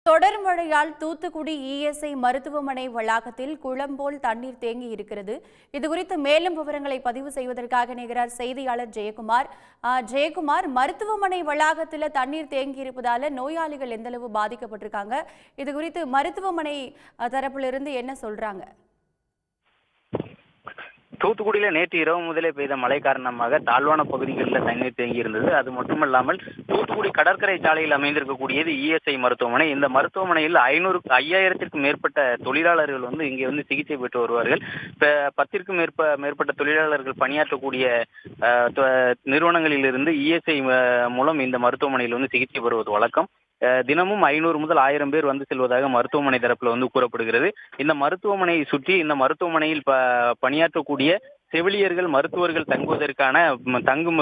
தொடர் மழையால் தூத்துக்குடி இஎஸ்ஐ மருத்துவமனை வளாகத்தில் குளம் போல் தண்ணீர் தேங்கி இருக்கிறது. இதுகுறித்து மேலும் விவரங்களை பதிவு செய்வதற்காக நிகரார் செய்தியாளர் ஜெயக்குமார். மருத்துவமனை வளாகத்தில் தண்ணீர் தேங்கி இருப்பதால நோயாளிகள் எந்த அளவு பாதிக்கப்பட்டிருக்காங்க? இதுகுறித்து மருத்துவமனை தரப்பிலிருந்து என்ன சொல்றாங்க? தூத்துக்குடியில் நேற்று இரவு முதலே பெய்த மழை காரணமாக தாழ்வான பகுதிகளில் தண்ணீர் தேங்கி இருந்தது. அது மட்டுமல்லாமல் தூத்துக்குடி கடற்கரை சாலையில் அமைந்திருக்கக்கூடியது இஎஸ்ஐ மருத்துவமனை. இந்த மருத்துவமனையில் 5000த்திற்கும் மேற்பட்ட தொழிலாளர்கள் இங்கே சிகிச்சை பெற்று வருவார்கள். 10ற்கும் மேற்பட்ட தொழிலாளர்கள் பணியாற்றக்கூடிய நிறுவனங்களிலிருந்து இஎஸ்ஐ மூலம் இந்த மருத்துவமனையில் சிகிச்சை பெறுவது வழக்கம். தினமும் 500 முதல் 1000 பேர் செல்வதாக மருத்துவமனை தரப்புல கூறப்படுகிறது. இந்த மருத்துவமனையை சுற்றி இந்த மருத்துவமனையில் பணியாற்றக்கூடிய செவிலியர்கள் மருத்துவர்கள் தங்குவதற்கான தங்கும்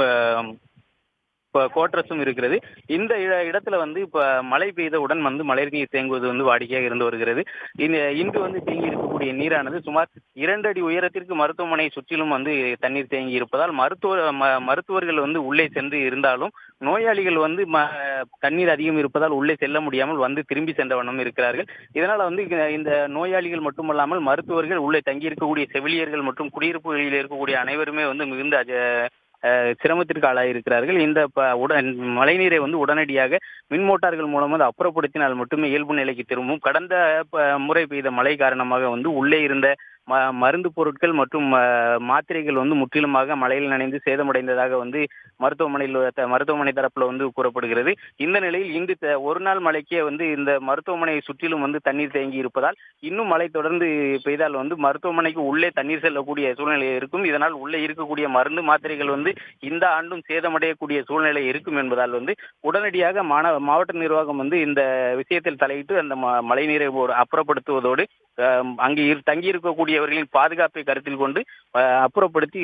கோட்ரஸும் இருக்கிறது. இந்த இடத்துல இப்ப மழை பெய்தவுடன் மழை நீர் தேங்குவது வாடிக்கையாக இருந்து வருகிறது. இங்கு தேங்கி இருக்கக்கூடிய நீரானது சுமார் 2 அடி உயரத்திற்கு மருத்துவமனை சுற்றிலும் தண்ணீர் தேங்கி இருப்பதால் மருத்துவர்கள் உள்ளே சென்று இருந்தாலும் நோயாளிகள் தண்ணீர் அதிகம் இருப்பதால் உள்ளே செல்ல முடியாமல் திரும்பி சென்ற வண்ணம் இருக்கிறார்கள். இதனால இந்த நோயாளிகள் மட்டுமல்லாமல் மருத்துவர்கள் உள்ளே தங்கி இருக்கக்கூடிய செவிலியர்கள் மற்றும் குடியிருப்புகளில் இருக்கக்கூடிய அனைவருமே மிகுந்த சிரமத்திற்கு ஆளாயிருக்கிறார்கள். இந்த மழைநீரை உடனடியாக மின் மோட்டார்கள் மூலம் அப்புறப்படுத்தினால் மட்டுமே இயல்பு நிலைக்கு திரும்பும். கடந்த முறை பெய்த மழை காரணமாக உள்ளே இருந்த மருந்து பொருட்கள் மற்றும் மாத்திரைகள் முற்றிலுமாக மழையில் நனைந்து சேதமடைந்ததாக மருத்துவமனை தரப்புல கூறப்படுகிறது. இந்த நிலையில் இன்று ஒரு நாள் மழைக்கே இந்த மருத்துவமனையை சுற்றிலும் தண்ணீர் தேங்கி இருப்பதால் இன்னும் மழை தொடர்ந்து பெய்தால் மருத்துவமனைக்கு உள்ளே தண்ணீர் செல்லக்கூடிய சூழ்நிலை இருக்கும். இதனால் உள்ளே இருக்கக்கூடிய மருந்து மாத்திரைகள் இந்த ஆண்டும் சேதமடையக்கூடிய சூழ்நிலை இருக்கும் என்பதால் உடனடியாக மாவட்ட நிர்வாகம் இந்த விஷயத்தில் தலையிட்டு அந்த மழை நீரை அப்புறப்படுத்துவதோடு அங்கே தங்கியிருக்கக்கூடியவர்களின் பாதுகாப்பை கருத்தில் கொண்டு அப்புறப்படுத்தி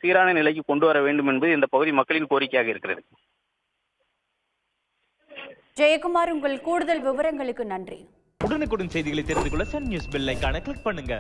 சீரான நிலைக்கு கொண்டு வர வேண்டும் என்பது இந்த பகுதி மக்களின் கோரிக்கையாக இருக்கிறது. ஜெயக்குமார், உங்கள் கூடுதல் விவரங்களுக்கு நன்றி. உடனுக்குடன் செய்திகளை தெரிந்து கொள்ள சன் நியூஸ் பெல் ஐகானை கிளிக் பண்ணுங்க.